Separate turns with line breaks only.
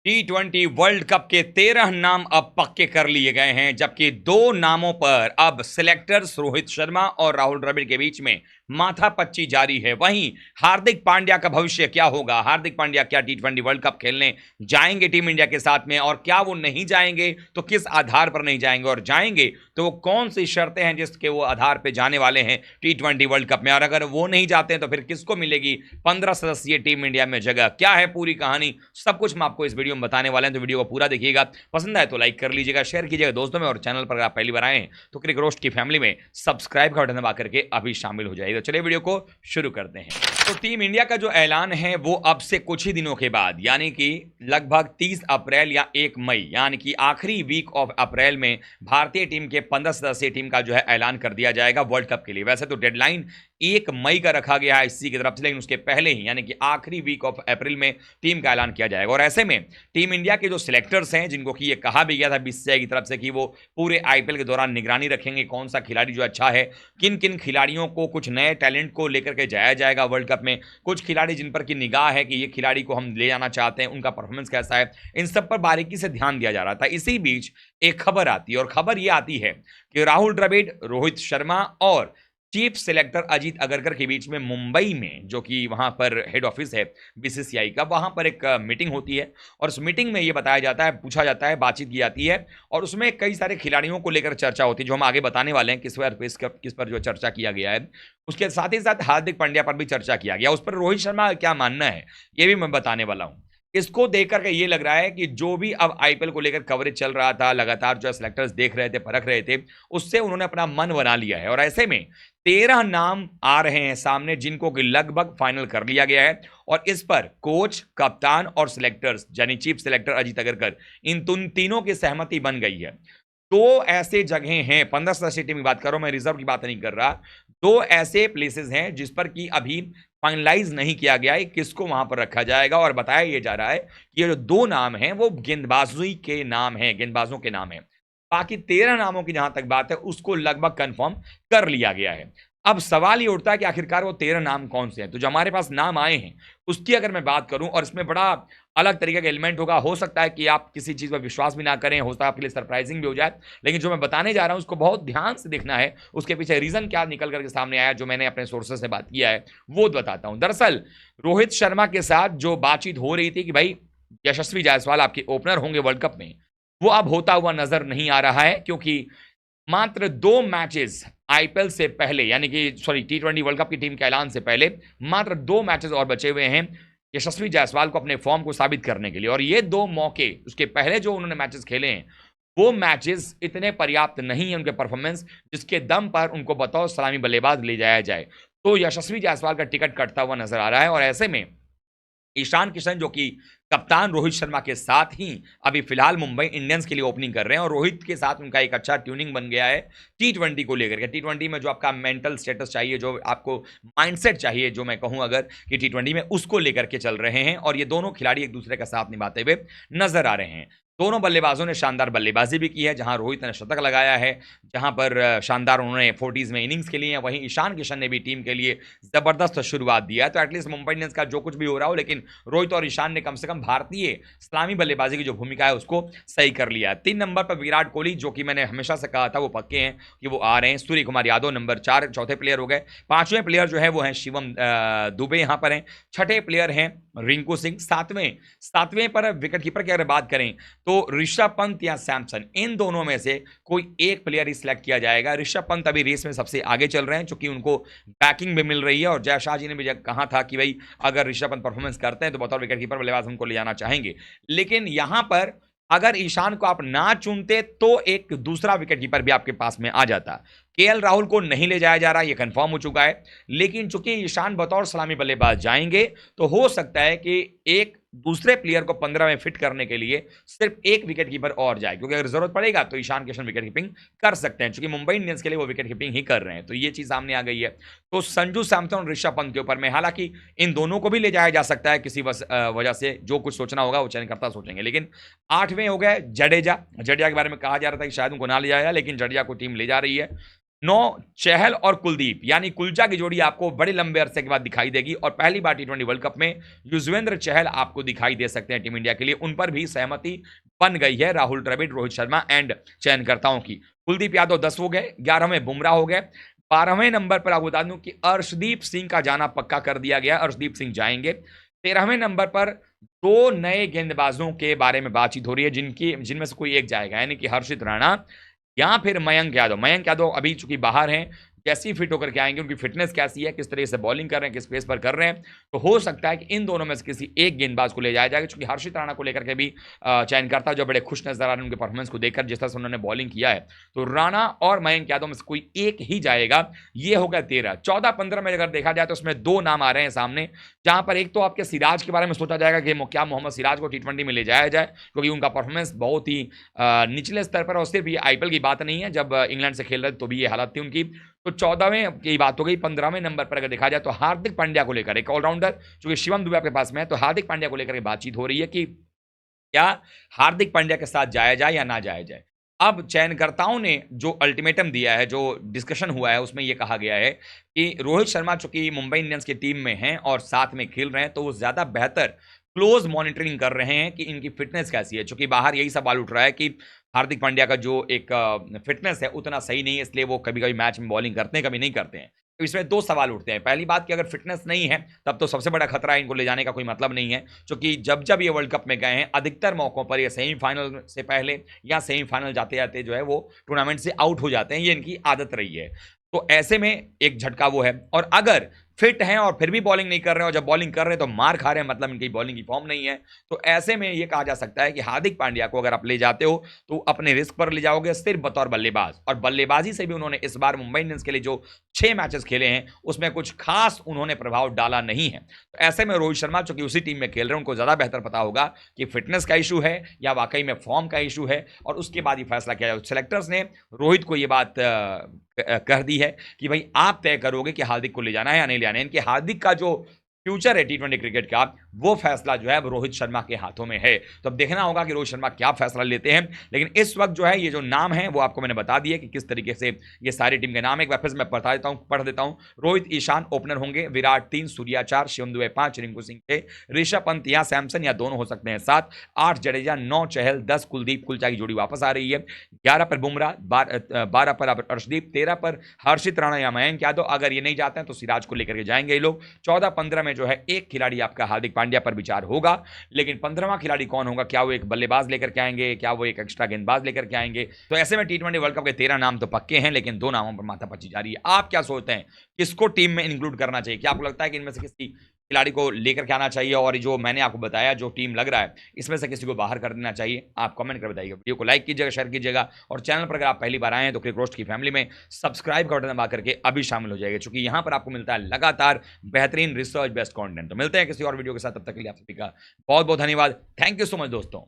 T20 world cup के 13 नाम अब पक्के कर लिए गए हैं, जबकि 2 नामों पर अब सिलेक्टर्स रोहित शर्मा और राहुल द्रविड़ के बीच में माथापच्ची जारी है। वहीं हार्दिक पांड्या का भविष्य क्या होगा? हार्दिक पांड्या क्या T20 वर्ल्ड कप खेलने जाएंगे टीम इंडिया के साथ में, और क्या वो नहीं जाएंगे तो किस आधार पर नहीं जाएंगे, और जाएंगे तो वो कौन सी शर्तें हैं जिसके वो आधार पर जाने वाले हैं T20 वर्ल्ड कप में, और अगर वो नहीं जाते हैं तो फिर किसको मिलेगी 15 सदस्यीय टीम इंडिया में जगह? क्या है पूरी कहानी, सब कुछ हम आपको इस वीडियो में बताने वाले हैं। तो वीडियो को पूरा देखिएगा, पसंद आए तो लाइक कर लीजिएगा, शेयर कीजिएगा दोस्तों में, और चैनल पर अगर आप पहली बार आए हैं तो क्रिक रोस्ट की फैमिली में सब्सक्राइब का बटन दबा करके अभी शामिल हो जाइए। तो चलिए वीडियो को शुरू करते हैं। तो टीम इंडिया का जो ऐलान है वो अब से कुछ ही दिनों के बाद, यानी कि लगभग 30 अप्रैल या 1 मई, यानी कि आखिरी वीक ऑफ अप्रैल में भारतीय टीम के 15 सदस्यीय टीम का जो है ऐलान कर दिया जाएगा वर्ल्ड कप के लिए। वैसे तो डेडलाइन 1 मई का रखा गया है इसी की तरफ से, लेकिन उसके पहले ही यानी कि आखिरी वीक ऑफ अप्रैल में टीम का ऐलान किया जाएगा। और ऐसे में टीम इंडिया के जो सिलेक्टर्स हैं, जिनको कि ये कहा भी गया था बीसीसीआई की तरफ से कि वो पूरे आईपीएल के दौरान निगरानी रखेंगे कौन सा खिलाड़ी जो अच्छा है, किन किन खिलाड़ियों को, कुछ नए टैलेंट को लेकर के जाया जाएगा वर्ल्ड कप में, कुछ खिलाड़ी जिन पर की निगाह है कि ये खिलाड़ी को हम ले जाना चाहते हैं, उनका परफॉर्मेंस कैसा है, इन सब पर बारीकी से ध्यान दिया जा रहा था। इसी बीच एक खबर आती है, और खबर ये आती है कि राहुल द्रविड़, रोहित शर्मा और चीफ सिलेक्टर अजीत अगरकर के बीच में मुंबई में, जो कि वहां पर हेड ऑफिस है बीसीसीआई का, वहां पर एक मीटिंग होती है। और उस मीटिंग में ये बताया जाता है, पूछा जाता है, बातचीत की जाती है, और उसमें कई सारे खिलाड़ियों को लेकर चर्चा होती है, जो हम आगे बताने वाले हैं किस पर जो चर्चा किया गया है। उसके साथ ही साथ हार्दिक पांड्या पर भी चर्चा किया गया, उस पर रोहित शर्मा का क्या मानना है ये भी मैं बताने वाला हूं। इसको देखकर के ये लग रहा है कि जो भी अब आईपीएल को लेकर कवरेज चल रहा था, लगातार जो सिलेक्टर्स देख रहे थे, परख रहे थे, उससे उन्होंने अपना मन बना लिया है। और ऐसे में 13 नाम आ रहे हैं सामने, जिनको कि लगभग फाइनल कर लिया गया है। और इस पर कोच, कप्तान और सिलेक्टर्स यानी चीफ सिलेक्टर अजीत अगरकर, इन तीनों की सहमति बन गई है। 2 ऐसे जगह हैं, 15 सदस्यीय टीम की बात कर रहा हूं मैं, रिजर्व की बात नहीं कर रहा। 2 ऐसे प्लेसेस हैं जिस पर कि अभी फाइनलाइज नहीं किया गया है किसको वहां पर रखा जाएगा, और बताया यह जा रहा है कि ये जो 2 नाम हैं वो गेंदबाजी के नाम हैं, गेंदबाजों के नाम हैं। बाकी 13 नामों की जहां तक बात है उसको लगभग कंफर्म कर लिया गया है। अब सवाल ये उठता है कि आखिरकार वो 13 नाम कौन से हैं। तो जो हमारे पास नाम आए हैं उसकी अगर मैं बात करूं, और इसमें बड़ा अलग तरीके का एलिमेंट होगा, हो सकता है कि आप किसी चीज पर विश्वास भी ना करें, हो सकता है आपके लिए सरप्राइजिंग भी हो जाए, लेकिन जो मैं बताने जा रहा हूं उसको बहुत ध्यान से देखना है, उसके पीछे रीजन क्या निकल करके सामने आया, जो मैंने अपने सोर्सेस से बात किया है वो बताता हूं। दरअसल रोहित शर्मा के साथ जो बातचीत हो रही थी कि भाई यशस्वी जायसवाल आपके ओपनर होंगे वर्ल्ड कप में, वो अब होता हुआ नजर नहीं आ रहा है, क्योंकि मात्र 2 मैचेस आईपीएल से पहले, यानी कि T20 वर्ल्ड कप की टीम के ऐलान से पहले मात्र 2 मैचेस और बचे हुए हैं यशस्वी जायसवाल को अपने फॉर्म को साबित करने के लिए। और ये 2 मौके, उसके पहले जो उन्होंने मैचेस खेले हैं, वो मैचेस इतने पर्याप्त नहीं है उनके परफॉर्मेंस, जिसके दम पर उनको बतौर सलामी बल्लेबाज ले जाया जाए। तो यशस्वी जायसवाल का टिकट कटता हुआ नजर आ रहा है। और ऐसे में ईशान किशन, जो कि कप्तान रोहित शर्मा के साथ ही अभी फिलहाल मुंबई इंडियंस के लिए ओपनिंग कर रहे हैं, और रोहित के साथ उनका एक अच्छा ट्यूनिंग बन गया है T20 को लेकर के। T20 में जो आपका मेंटल स्टेटस चाहिए, जो आपको माइंडसेट चाहिए, जो मैं कहूं अगर कि T20 में, उसको लेकर के चल रहे हैं। और ये दोनों खिलाड़ी एक दूसरे का साथ निभाते हुए नजर आ रहे हैं। दोनों बल्लेबाजों ने शानदार बल्लेबाजी भी की है, जहां रोहित ने शतक लगाया है, जहां पर शानदार उन्होंने 40s में इनिंग्स खेली है, वहीं ईशान किशन ने भी टीम के लिए जबरदस्त शुरुआत दिया है। तो एटलीस्ट मुंबई इंडियंस का जो कुछ भी हो रहा हो, लेकिन रोहित और ईशान ने कम से कम भारतीय सलामी बल्लेबाजी की जो भूमिका है उसको सही कर लिया है। 3 नंबर पर विराट कोहली, जो कि मैंने हमेशा से कहा था वो पक्के हैं कि वो आ रहे हैं। सूर्य कुमार यादव नंबर 4 चौथे प्लेयर हो गए। 5वें प्लेयर जो है वो है शिवम दुबे, यहां पर हैं। 6ठे प्लेयर हैं रिंकू सिंह। 7वें पर विकेट कीपर की अगर बात करें तो ऋषभ पंत या सैमसन, इन दोनों में से कोई एक प्लेयर ही सिलेक्ट किया जाएगा। ऋषभ पंत अभी रेस में सबसे आगे चल रहे हैं, क्योंकि उनको बैकिंग भी मिल रही है, और जय शाह जी ने भी कहा था कि भाई अगर ऋषभ पंत परफॉर्मेंस करते हैं तो बतौर विकेट कीपर बल्लेबाज उनको ले जाना चाहेंगे। लेकिन यहां पर अगर ईशान को आप ना चुनते तो एक दूसरा विकेट कीपर भी आपके पास में आ जाता। केएल राहुल को नहीं ले जाया जा रहा, ये कंफर्म हो चुका है। लेकिन चूंकि ईशान बतौर सलामी बल्लेबाज जाएंगे, तो हो सकता है कि एक दूसरे प्लेयर को 15 में फिट करने के लिए सिर्फ एक विकेट कीपर और जाए, क्योंकि अगर जरूरत पड़ेगा तो ईशान किशन विकेट कीपिंग कर सकते हैं, क्योंकि मुंबई इंडियंस के लिए वो विकेट कीपिंग ही कर रहे हैं। तो ये चीज सामने आ गई है। तो संजू सैमसन और ऋषभ पंत के ऊपर में, हालांकि इन दोनों को भी ले जाया जा सकता है किसी वजह से, जो कुछ सोचना होगा वो चयनकर्ता सोचेंगे। लेकिन 8वें हो गए जडेजा के बारे में कहा जा रहा था कि शायद उनको ना ले जाएगा, लेकिन जडेजा को टीम ले जा रही है। 9 चहल और कुलदीप यानी कुलचा की जोड़ी आपको बड़े लंबे अरसे के बाद दिखाई देगी और पहली बार टी20 वर्ल्ड कप में युजवेंद्र चहल आपको दिखाई दे सकते हैं टीम इंडिया के लिए। उन पर भी सहमति बन गई है राहुल द्रविड़, रोहित शर्मा एंड चयनकर्ताओं की। कुलदीप यादव 10 हो गए, 11वें बुमराह हो गए, 12वें नंबर पर आपको बता दूं कि अर्शदीप सिंह का जाना पक्का कर दिया गया। अर्शदीप सिंह जाएंगे। 13वें नंबर पर 2 नए गेंदबाजों के बारे में बातचीत हो रही है जिनमें से कोई एक जाएगा, यानी कि हर्षित राणा या फिर मयंक यादव। मयंक यादव अभी चूंकि बाहर हैं, कैसी फिट होकर के आएंगे, उनकी फिटनेस कैसी है, किस तरीके से बॉलिंग कर रहे हैं, किस पेस पर कर रहे हैं, तो हो सकता है कि इन दोनों में से किसी एक गेंदबाज को ले जाया जाएगा। चूंकि हर्षित राणा को लेकर के भी चयनकर्ता जो बड़े खुश नजर आ रहे हैं उनके परफॉर्मेंस को देखकर, जिस तरह से उन्होंने बॉलिंग किया है, तो राणा और मयंक यादव में से कोई एक ही जाएगा। ये हो गया 13। 14, 15 में अगर देखा जाए तो उसमें 2 नाम आ रहे हैं सामने, जहां पर एक तो आपके सिराज के बारे में सोचा जाएगा कि क्या मोहम्मद सिराज को टी20 में ले जाया जाए, क्योंकि उनका परफॉर्मेंस बहुत ही निचले स्तर पर, और सिर्फ ये आईपीएल की बात नहीं है, जब इंग्लैंड से खेल रहे तो भी ये हालत थी उनकी। तो 14वें की बात हो गई। 15वें नंबर पर अगर देखा जाए तो हार्दिक पांड्या को लेकर, एक ऑलराउंडर जो कि शिवम दुबे आपके पास में है, तो हार्दिक पांड्या को लेकर बातचीत हो रही है कि क्या हार्दिक पांड्या के साथ जाया जाए या ना जाया जाए। अब चयनकर्ताओं ने जो अल्टीमेटम दिया है, जो डिस्कशन हुआ है, उसमें यह कहा गया है कि रोहित शर्मा चूंकि मुंबई इंडियंस की टीम में हैं और साथ में खेल रहे हैं, तो वो ज्यादा बेहतर क्लोज मॉनिटरिंग कर रहे हैं कि इनकी फिटनेस कैसी है। चूंकि बाहर यही सवाल उठ रहा है कि हार्दिक पांड्या का जो एक फिटनेस है उतना सही नहीं है, इसलिए वो कभी कभी मैच में बॉलिंग करते हैं, कभी नहीं करते हैं। तो इसमें 2 सवाल उठते हैं। पहली बात कि अगर फिटनेस नहीं है तब तो सबसे बड़ा खतरा है, इनको ले जाने का कोई मतलब नहीं है, क्योंकि जब जब ये वर्ल्ड कप में गए हैं अधिकतर मौकों पर ये सेमीफाइनल से पहले या सेमीफाइनल जाते जाते जो है वो टूर्नामेंट से आउट हो जाते हैं, ये इनकी आदत रही है। तो ऐसे में एक झटका वो है, और अगर फिट हैं और फिर भी बॉलिंग नहीं कर रहे हैं, और जब बॉलिंग कर रहे हैं तो मार खा रहे हैं, मतलब इनकी बॉलिंग की फॉर्म नहीं है, तो ऐसे में ये कहा जा सकता है कि हार्दिक पांड्या को अगर आप ले जाते हो तो अपने रिस्क पर ले जाओगे, सिर्फ बतौर बल्लेबाज। और बल्लेबाजी से भी उन्होंने इस बार मुंबई इंडियंस के लिए जो 6 मैचेस खेले हैं उसमें कुछ खास उन्होंने प्रभाव डाला नहीं है। तो ऐसे में रोहित शर्मा चूंकि उसी टीम में खेल रहे हैं, उनको ज्यादा बेहतर पता होगा कि फिटनेस का इशू है या वाकई में फॉर्म का इशू है, और उसके बाद ही फैसला किया जाए। सिलेक्टर्स ने रोहित को यह बात कह दी है कि भाई आप तय करोगे कि हार्दिक को ले जाना है या नहीं ले जाना है। इनके हार्दिक का जो फ्यूचर है टी20 क्रिकेट का, वो फैसला जो है अब रोहित शर्मा के हाथों में है। तो अब देखना होगा कि रोहित शर्मा क्या फैसला लेते हैं। लेकिन इस वक्त जो है ये जो नाम है वो आपको मैंने बता दिए कि किस तरीके से ये सारी टीम के नाम है। एक बार फिर मैं पढ़ देता हूं। रोहित ईशान ओपनर होंगे, विराट 3, सूर्या 4, शिवम दुबे 5, रिंकू सिंह 6, ऋषभ पंत या सैमसन या दोनों हो सकते हैं 7, 8 जडेजा, 9 चहल, 10 कुलदीप, कुलचा की जोड़ी वापस आ रही है, 11 पर बुमराह, 12 पर अर्शदीप, 13 पर हर्षित राणा या मयंक यादव। अगर ये नहीं जाते हैं तो सिराज को लेकर के जाएंगे ये लोग। 14, 15 में जो है एक खिलाड़ी आपका हार्दिक पांड्या पर विचार होगा, लेकिन 15वां खिलाड़ी कौन होगा? क्या वो एक बल्लेबाज लेकर के आएंगे, क्या वो एक एक्स्ट्रा गेंदबाज लेकर के आएंगे? तो ऐसे में टी20 वर्ल्ड कप के 13 नाम तो पक्के हैं, लेकिन 2 नामों पर माथापच्ची जारी है। आप क्या सोचते हैं, किसको टीम में इंक्लूड करना चाहिए? क्या आपको लगता है कि इनमें से किसी खिलाड़ी को लेकर के आना चाहिए, और जो मैंने आपको बताया जो टीम लग रहा है इसमें से किसी को बाहर कर देना चाहिए? आप कमेंट कर बताइए। वीडियो को लाइक कीजिएगा, शेयर कीजिएगा, और चैनल पर अगर आप पहली बार आए हैं तो क्रिक रोस्ट की फैमिली में सब्सक्राइब का बटन दबा करके अभी शामिल हो जाएगा, क्योंकि यहाँ पर आपको मिलता है लगातार बेहतरीन रिसर्च बेस्ड कंटेंट। तो मिलते हैं किसी और वीडियो के साथ, तब तक के लिए आप सभी का बहुत बहुत धन्यवाद। थैंक यू सो मच दोस्तों।